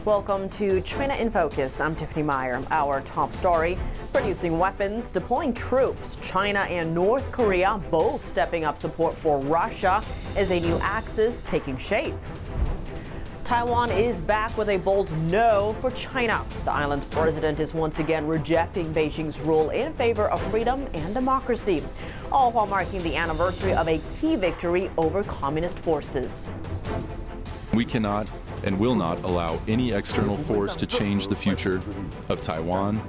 Welcome to China in Focus. I'm Tiffany Meyer. Our top story, producing weapons, deploying troops. China and North Korea both stepping up support for Russia as a new axis taking shape. Taiwan is back with a bold no for China. The island's president is once again rejecting Beijing's rule in favor of freedom and democracy, all while marking the anniversary of a key victory over communist forces. We cannot and will not allow any external force to change the future of Taiwan.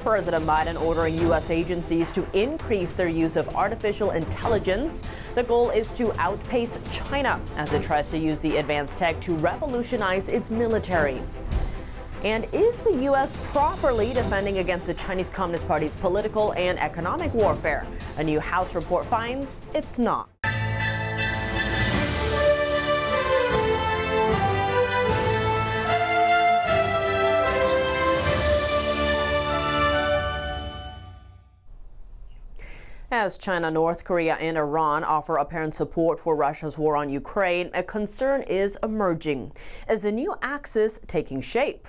President Biden ordering U.S. agencies to increase their use of artificial intelligence. The goal is to outpace China as it tries to use the advanced tech to revolutionize its military. And is the U.S. properly defending against the Chinese Communist Party's political and economic warfare? A new House report finds it's not. As China, North Korea, and Iran offer apparent support for Russia's war on Ukraine, a concern is emerging. Is the new axis taking shape?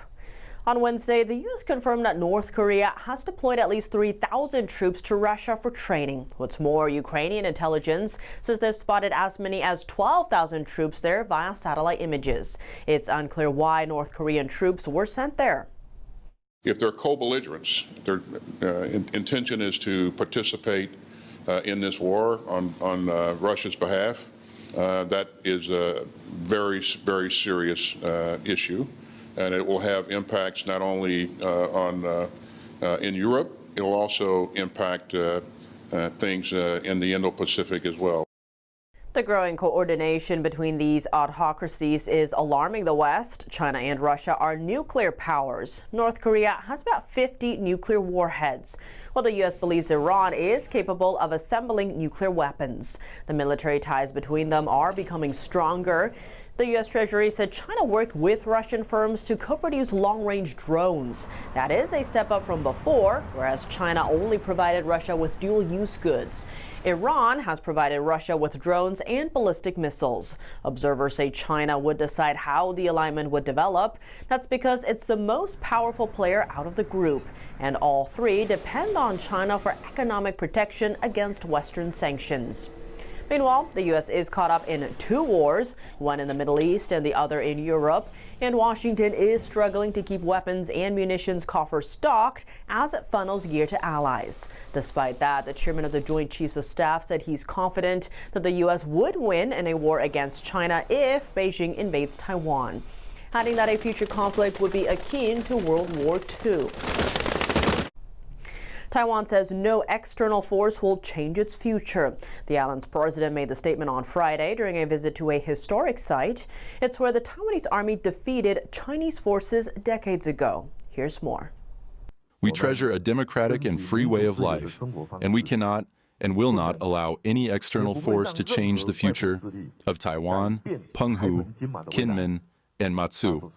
On Wednesday, the U.S. confirmed that North Korea has deployed at least 3,000 troops to Russia for training. What's more, Ukrainian intelligence says they've spotted as many as 12,000 troops there via satellite images. It's unclear why North Korean troops were sent there. If they're co-belligerents, their intention is to participate in this war on Russia's behalf. That is a very, very serious issue, and it will have impacts not only in Europe, it will also impact things in the Indo-Pacific as well. The growing coordination between these autocracies is alarming the West. China and Russia are nuclear powers. North Korea has about 50 nuclear warheads, while the U.S. believes Iran is capable of assembling nuclear weapons. The military ties between them are becoming stronger. The U.S. Treasury said China worked with Russian firms to co-produce long-range drones. That is a step up from before, whereas China only provided Russia with dual-use goods. Iran has provided Russia with drones and ballistic missiles. Observers say China would decide how the alignment would develop. That's because it's the most powerful player out of the group, and all three depend on China for economic protection against Western sanctions. Meanwhile, the U.S. is caught up in two wars, one in the Middle East and the other in Europe, and Washington is struggling to keep weapons and munitions coffers stocked as it funnels gear to allies. Despite that, the chairman of the Joint Chiefs of Staff said he's confident that the U.S. would win in a war against China if Beijing invades Taiwan, adding that a future conflict would be akin to World War II. Taiwan says no external force will change its future. The island's president made the statement on Friday during a visit to a historic site. It's where the Taiwanese army defeated Chinese forces decades ago. Here's more. We treasure a democratic and free way of life, and we cannot and will not allow any external force to change the future of Taiwan, Penghu, Kinmen, and Matsu.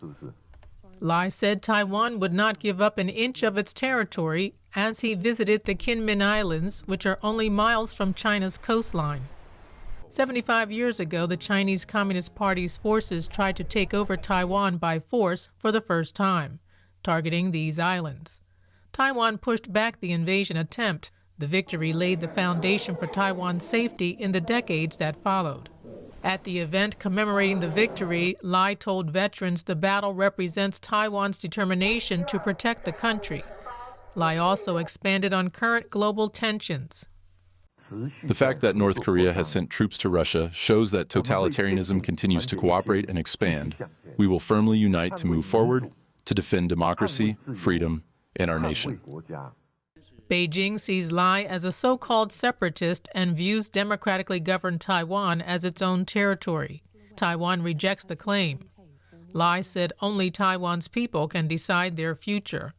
Lai said Taiwan would not give up an inch of its territory as he visited the Kinmen Islands, which are only miles from China's coastline. 75 years ago, the Chinese Communist Party's forces tried to take over Taiwan by force for the first time, targeting these islands. Taiwan pushed back the invasion attempt. The victory laid the foundation for Taiwan's safety in the decades that followed. At the event commemorating the victory, Lai told veterans the battle represents Taiwan's determination to protect the country. Lai also expanded on current global tensions. The fact that North Korea has sent troops to Russia shows that totalitarianism continues to cooperate and expand. We will firmly unite to move forward, to defend democracy, freedom, and our nation. Beijing sees Lai as a so-called separatist and views democratically governed Taiwan as its own territory. Taiwan rejects the claim. Lai said only Taiwan's people can decide their future.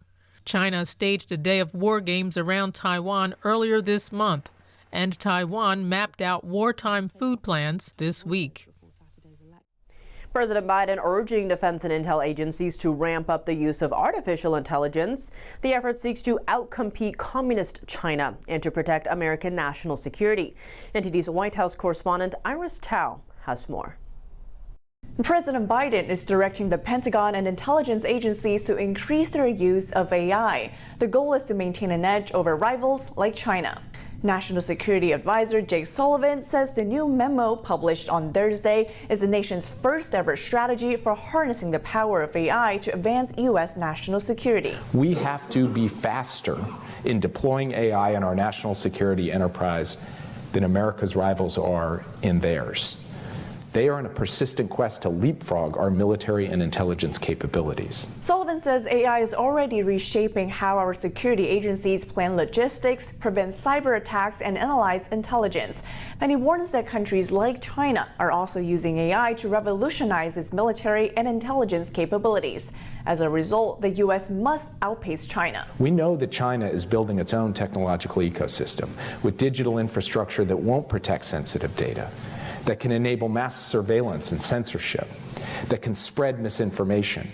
China staged a day of war games around Taiwan earlier this month, and Taiwan mapped out wartime food plans this week. President Biden urging defense and intel agencies to ramp up the use of artificial intelligence. The effort seeks to outcompete communist China and to protect American national security. NTD's White House correspondent Iris Tao has more. President Biden is directing the Pentagon and intelligence agencies to increase their use of AI. The goal is to maintain an edge over rivals like China. National Security Advisor Jake Sullivan says the new memo published on Thursday is the nation's first ever strategy for harnessing the power of AI to advance U.S. national security. We have to be faster in deploying AI in our national security enterprise than America's rivals are in theirs. They are in a persistent quest to leapfrog our military and intelligence capabilities. Sullivan says AI is already reshaping how our security agencies plan logistics, prevent cyber attacks, and analyze intelligence. And he warns that countries like China are also using AI to revolutionize its military and intelligence capabilities. As a result, the U.S. must outpace China. We know that China is building its own technological ecosystem with digital infrastructure that won't protect sensitive data, that can enable mass surveillance and censorship, that can spread misinformation,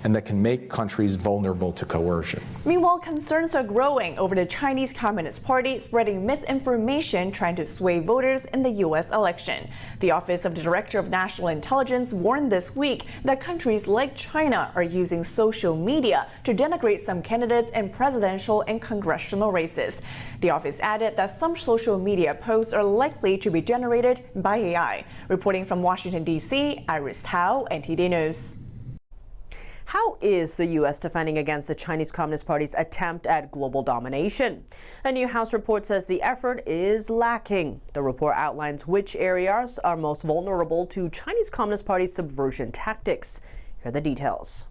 and that can make countries vulnerable to coercion. Meanwhile, concerns are growing over the Chinese Communist Party spreading misinformation trying to sway voters in the U.S. election. The Office of the Director of National Intelligence warned this week that countries like China are using social media to denigrate some candidates in presidential and congressional races. The office added that some social media posts are likely to be generated by AI. Reporting from Washington, D.C., Iris Tao, NTD News. How is the U.S. defending against the Chinese Communist Party's attempt at global domination? A new House report says the effort is lacking. The report outlines which areas are most vulnerable to Chinese Communist Party's subversion tactics. Here are the details.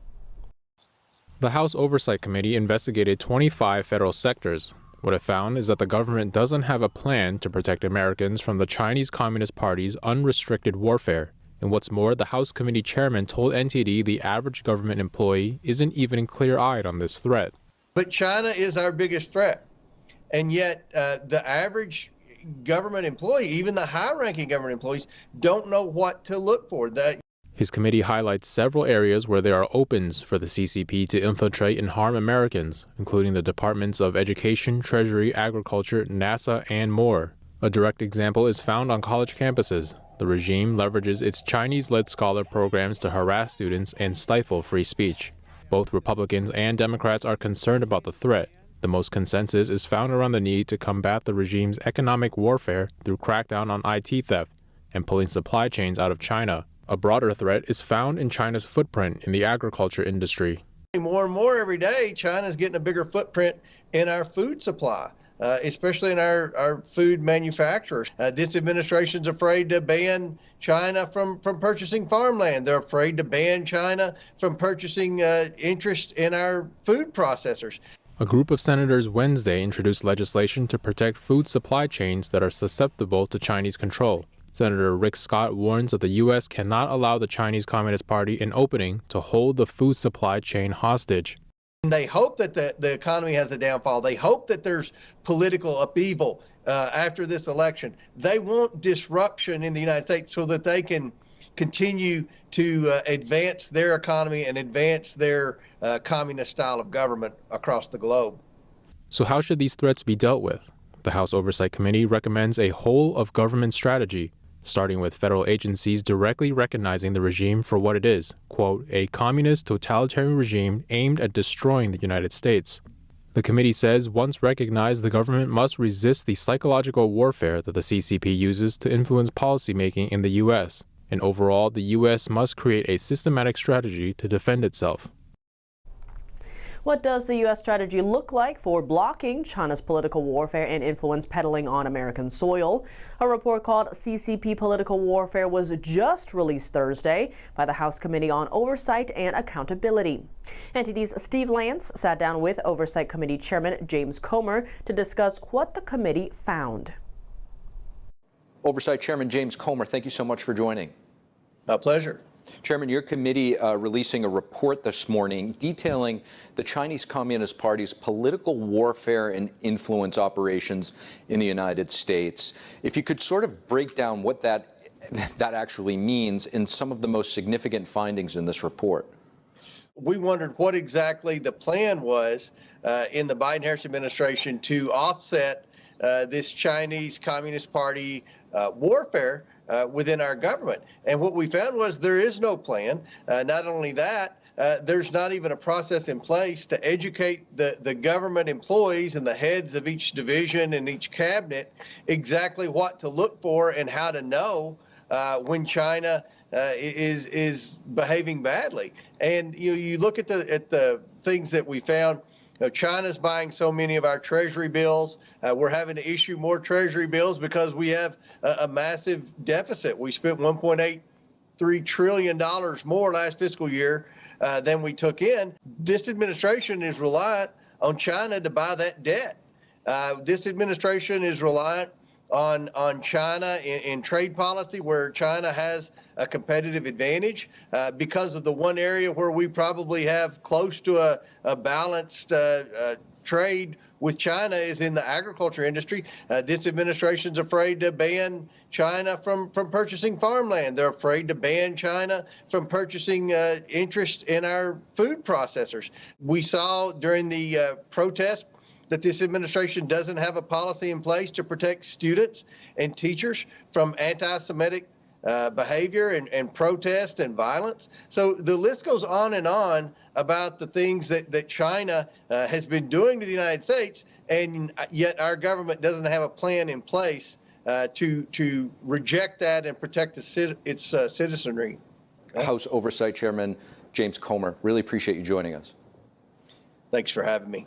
The House Oversight Committee investigated 25 federal sectors. What it found is that the government doesn't have a plan to protect Americans from the Chinese Communist Party's unrestricted warfare. And what's more, the House Committee chairman told NTD the average government employee isn't even clear-eyed on this threat. But China is our biggest threat. And yet the average government employee, even the high-ranking government employees, don't know what to look for. His committee highlights several areas where there are opens for the CCP to infiltrate and harm Americans, including the Departments of Education, Treasury, Agriculture, NASA, and more. A direct example is found on college campuses. The regime leverages its Chinese-led scholar programs to harass students and stifle free speech. Both Republicans and Democrats are concerned about the threat. The most consensus is found around the need to combat the regime's economic warfare through crackdown on IT theft and pulling supply chains out of China. A broader threat is found in China's footprint in the agriculture industry. More and more every day, China's getting a bigger footprint in our food supply. Especially in our food manufacturers. This administration's afraid to ban China from purchasing farmland. They're afraid to ban China from purchasing interest in our food processors. A group of senators Wednesday introduced legislation to protect food supply chains that are susceptible to Chinese control. Senator Rick Scott warns that the U.S. cannot allow the Chinese Communist Party an opening to hold the food supply chain hostage. They hope that the economy has a downfall. They hope that there's political upheaval after this election. They want disruption in the United States so that they can continue to advance their economy and advance their communist style of government across the globe. So how should these threats be dealt with? The House Oversight Committee recommends a whole-of-government strategy, starting with federal agencies directly recognizing the regime for what it is, quote, a communist totalitarian regime aimed at destroying the United States. The committee says once recognized, the government must resist the psychological warfare that the CCP uses to influence policymaking in the U.S., and overall, the U.S. must create a systematic strategy to defend itself. What does the U.S. strategy look like for blocking China's political warfare and influence peddling on American soil? A report called CCP Political Warfare was just released Thursday by the House Committee on Oversight and Accountability. NTD's Steve Lance sat down with Oversight Committee Chairman James Comer to discuss what the committee found. Oversight Chairman James Comer, thank you so much for joining. My pleasure. Chairman, your committee releasing a report this morning detailing the Chinese Communist Party's political warfare and influence operations in the United States. If you could sort of break down what that actually means and some of the most significant findings in this report. We wondered what exactly the plan was in the Biden-Harris administration to offset this Chinese Communist Party warfare within our government. And what we found was there is no plan. Not only that, there's not even a process in place to educate the government employees and the heads of each division and each cabinet exactly what to look for and how to know when China is behaving badly. And you look at the things that we found. China's buying so many of our treasury bills. We're having to issue more treasury bills because we have a massive deficit. We spent $1.83 trillion more last fiscal year than we took in. This administration is reliant on China to buy that debt. This administration is reliant on China in trade policy, where China has a competitive advantage because of the one area where we probably have close to a balanced trade with China is in the agriculture industry. This administration's afraid to ban China from purchasing farmland. They're afraid to ban China from purchasing interest in our food processors. We saw during the protest that this administration doesn't have a policy in place to protect students and teachers from anti-Semitic behavior and protest and violence. So the list goes on about the things that China has been doing to the United States, and yet our government doesn't have a plan in place to reject that and protect its citizenry. House Oversight Chairman James Comer, really appreciate you joining us. Thanks for having me.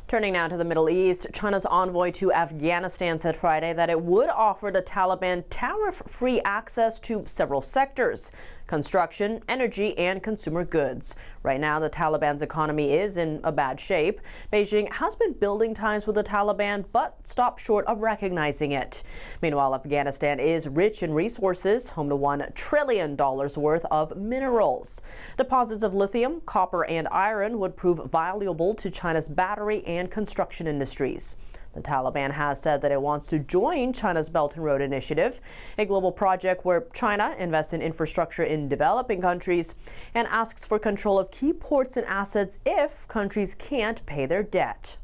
Turning now to the Middle East, China's envoy to Afghanistan said Friday that it would offer the Taliban tariff-free access to several sectors: construction, energy, and consumer goods. Right now, the Taliban's economy is in a bad shape. Beijing has been building ties with the Taliban, but stopped short of recognizing it. Meanwhile, Afghanistan is rich in resources, home to $1 trillion worth of minerals. Deposits of lithium, copper, and iron would prove valuable to China's battery and construction industries. The Taliban has said that it wants to join China's Belt and Road Initiative, a global project where China invests in infrastructure in developing countries and asks for control of key ports and assets if countries can't pay their debt.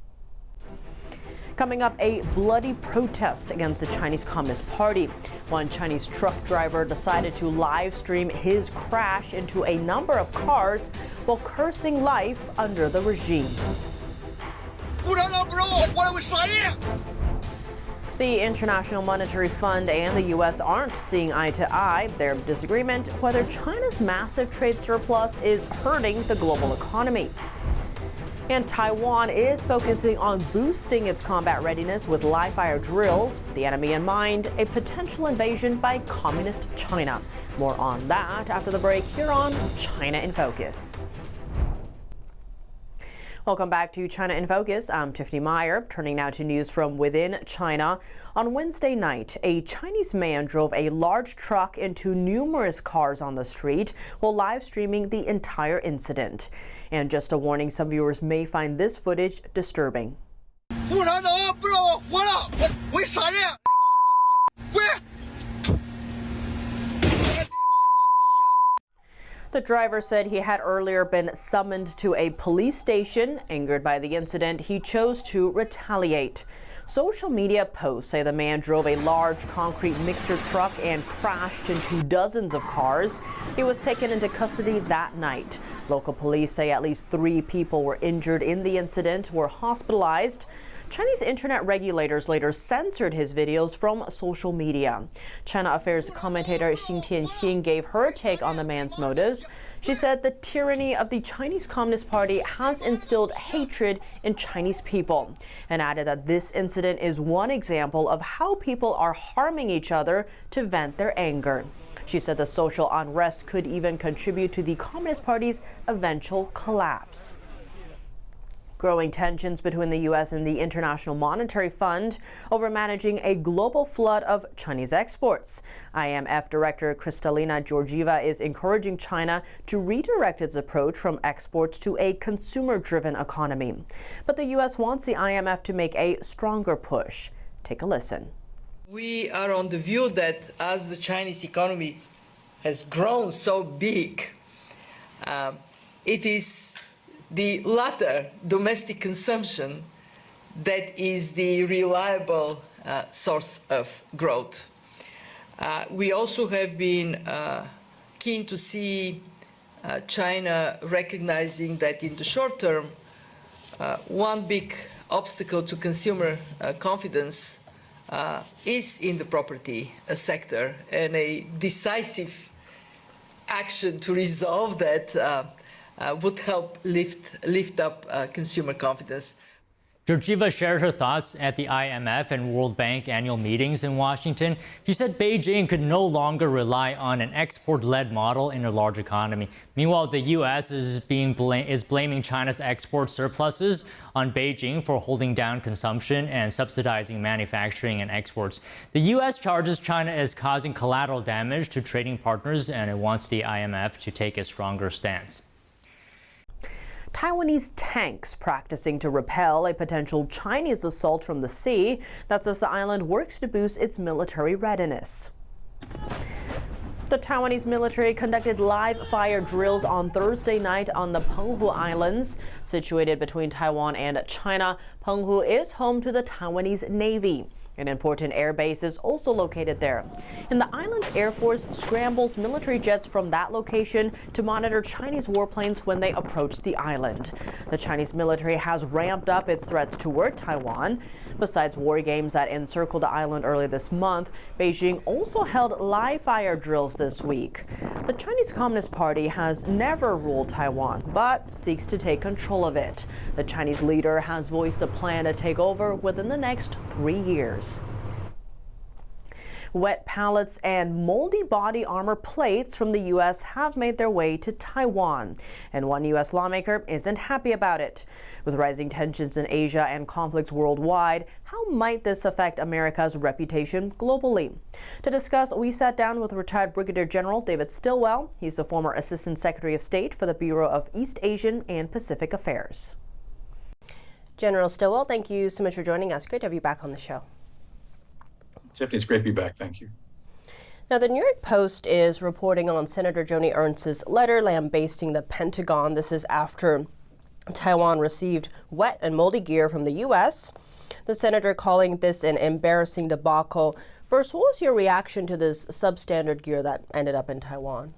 Coming up, a bloody protest against the Chinese Communist Party. One Chinese truck driver decided to live stream his crash into a number of cars while cursing life under the regime. The International Monetary Fund and the U.S. aren't seeing eye to eye. Their disagreement whether China's massive trade surplus is hurting the global economy. And Taiwan is focusing on boosting its combat readiness with live-fire drills. The enemy in mind, a potential invasion by communist China. More on that after the break here on China in Focus. Welcome back to China in Focus. I'm Tiffany Meyer. Turning now to news from within China. On Wednesday night, a Chinese man drove a large truck into numerous cars on the street while live streaming the entire incident. And just a warning, some viewers may find this footage disturbing. The driver said he had earlier been summoned to a police station. Angered by the incident, he chose to retaliate. Social media posts say the man drove a large concrete mixer truck and crashed into dozens of cars. He was taken into custody that night. Local police say at least 3 people were injured in the incident, were hospitalized. Chinese internet regulators later censored his videos from social media. China Affairs commentator Xing Tianxin gave her take on the man's motives. She said the tyranny of the Chinese Communist Party has instilled hatred in Chinese people, and added that this incident is one example of how people are harming each other to vent their anger. She said the social unrest could even contribute to the Communist Party's eventual collapse. Growing tensions between the U.S. and the International Monetary Fund over managing a global flood of Chinese exports. IMF Director Kristalina Georgieva is encouraging China to redirect its approach from exports to a consumer-driven economy. But the U.S. wants the IMF to make a stronger push. Take a listen. We are on the view that as the Chinese economy has grown so big, it is the latter, domestic consumption, that is the reliable source of growth. We also have been keen to see China recognizing that in the short term, one big obstacle to consumer confidence is in the property sector, and a decisive action to resolve that would help lift up consumer confidence. Georgieva shared her thoughts at the IMF and World Bank annual meetings in Washington. She said Beijing could no longer rely on an export-led model in a large economy. Meanwhile, the U.S. is blaming China's export surpluses on Beijing for holding down consumption and subsidizing manufacturing and exports. The U.S. charges China as causing collateral damage to trading partners, and it wants the IMF to take a stronger stance. Taiwanese tanks practicing to repel a potential Chinese assault from the sea. That's as the island works to boost its military readiness. The Taiwanese military conducted live fire drills on Thursday night on the Penghu Islands. Situated between Taiwan and China, Penghu is home to the Taiwanese Navy. An important air base is also located there. And the island's Air Force scrambles military jets from that location to monitor Chinese warplanes when they approach the island. The Chinese military has ramped up its threats toward Taiwan. Besides war games that encircled the island earlier this month, Beijing also held live fire drills this week. The Chinese Communist Party has never ruled Taiwan, but seeks to take control of it. The Chinese leader has voiced a plan to take over within the next 3 years. Wet pallets and moldy body armor plates from the U.S. have made their way to Taiwan, and one U.S. lawmaker isn't happy about it. With rising tensions in Asia and conflicts worldwide, how might this affect America's reputation globally? To discuss, we sat down with retired Brigadier General David Stilwell. He's the former Assistant Secretary of State for the Bureau of East Asian and Pacific Affairs. General Stilwell, thank you so much for joining us. Great to have you back on the show. Tiffany, it's great to be back. Thank you. Now, the New York Post is reporting on Senator Joni Ernst's letter lambasting the Pentagon. This is after Taiwan received wet and moldy gear from the U.S. The senator calling this an embarrassing debacle. First, what was your reaction to this substandard gear that ended up in Taiwan?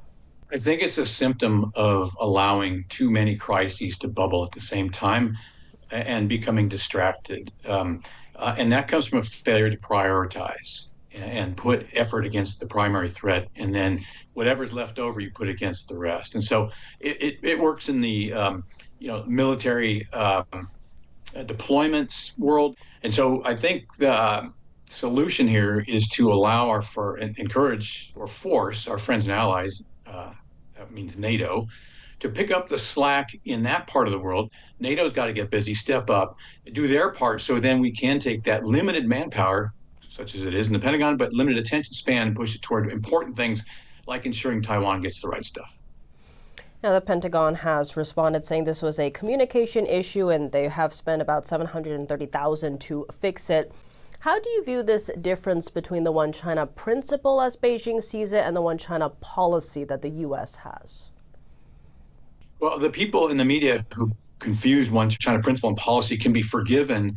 I think it's a symptom of allowing too many crises to bubble at the same time and becoming distracted. And that comes from a failure to prioritize and put effort against the primary threat, and then whatever's left over you put against the rest. And so it works in the military deployments world. And so I think the solution here is to allow encourage or force our friends and allies, that means NATO, to pick up the slack in that part of the world. NATO's got to get busy, step up, do their part, so then we can take that limited manpower, such as it is in the Pentagon, but limited attention span, and push it toward important things like ensuring Taiwan gets the right stuff. Now, the Pentagon has responded saying this was a communication issue, and they have spent about $730,000 to fix it. How do you view this difference between the one China principle, as Beijing sees it, and the one China policy that the U.S. has? Well, the people in the media who confuse one China principle and policy can be forgiven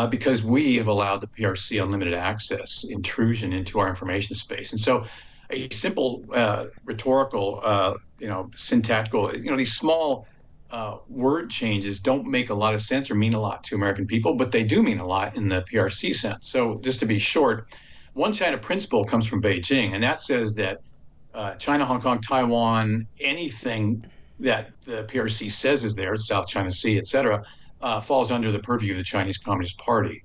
because we have allowed the PRC unlimited access, intrusion into our information space. And so a simple rhetorical, syntactical, these small word changes don't make a lot of sense or mean a lot to American people, but they do mean a lot in the PRC sense. So just to be short, one China principle comes from Beijing, and that says that China, Hong Kong, Taiwan, anything that the PRC says is there, South China Sea, et cetera, falls under the purview of the Chinese Communist Party.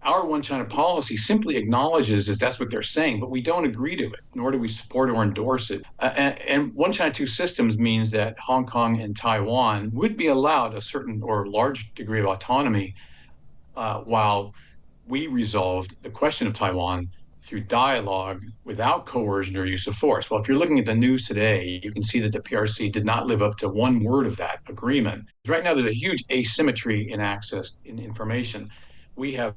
Our one China policy simply acknowledges that that's what they're saying, but we don't agree to it, nor do we support or endorse it. And one China, two systems means that Hong Kong and Taiwan would be allowed a certain or large degree of autonomy while we resolved the question of Taiwan through dialogue without coercion or use of force. Well, if you're looking at the news today, you can see that the PRC did not live up to one word of that agreement. Right now, there's a huge asymmetry in access in information. We have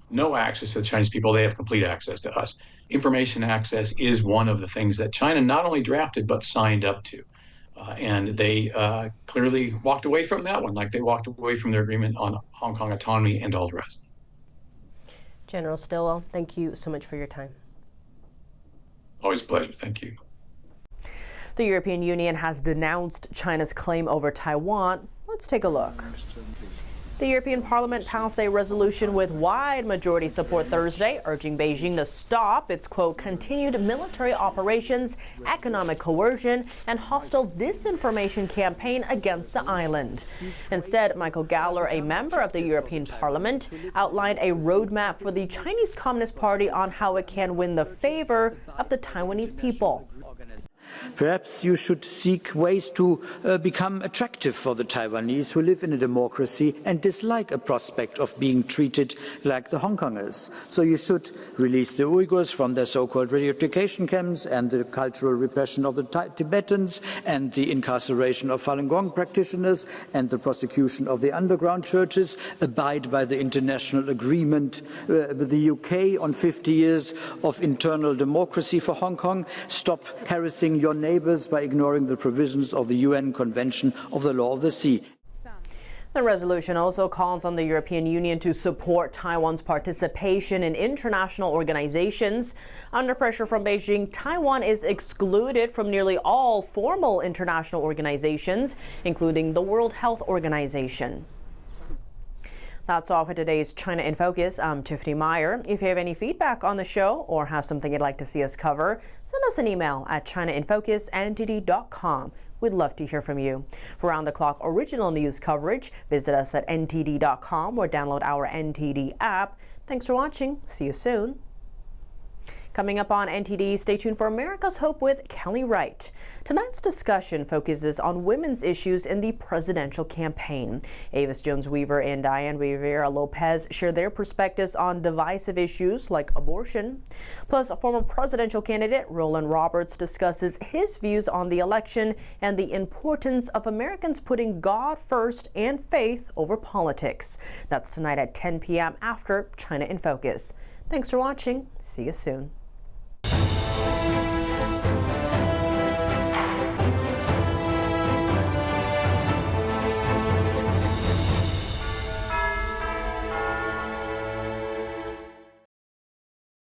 no access to the Chinese people. They have complete access to us. Information access is one of the things that China not only drafted, but signed up to. And they clearly walked away from that one, like they walked away from their agreement on Hong Kong autonomy and all the rest. General Stilwell, thank you so much for your time. Always a pleasure. Thank you. The European Union has denounced China's claim over Taiwan. Let's take a look. The European Parliament passed a resolution with wide majority support Thursday, urging Beijing to stop its, quote, continued military operations, economic coercion, and hostile disinformation campaign against the island. Instead, Michael Gahler, a member of the European Parliament, outlined a roadmap for the Chinese Communist Party on how it can win the favor of the Taiwanese people. Perhaps you should seek ways to become attractive for the Taiwanese who live in a democracy and dislike a prospect of being treated like the Hong Kongers. So you should release the Uyghurs from their so-called re-education camps and the cultural repression of the Tibetans and the incarceration of Falun Gong practitioners and the prosecution of the underground churches, abide by the international agreement with the UK on 50 years of internal democracy for Hong Kong, stop harassing your neighbors by ignoring the provisions of the UN Convention of the Law of the Sea. The resolution also calls on the European Union to support Taiwan's participation in international organizations. Under pressure from Beijing, Taiwan is excluded from nearly all formal international organizations, including the World Health Organization. That's all for today's China in Focus. I'm Tiffany Meyer. If you have any feedback on the show or have something you'd like to see us cover, send us an email at chinainfocus@ntd.com. We'd love to hear from you. For round-the-clock original news coverage, visit us at ntd.com or download our NTD app. Thanks for watching. See you soon. Coming up on NTD, stay tuned for America's Hope with Kelly Wright. Tonight's discussion focuses on women's issues in the presidential campaign. Avis Jones-Weaver and Diane Rivera-Lopez share their perspectives on divisive issues like abortion. Plus, former presidential candidate Roland Roberts discusses his views on the election and the importance of Americans putting God first and faith over politics. That's tonight at 10 p.m. after China in Focus. Thanks for watching. See you soon.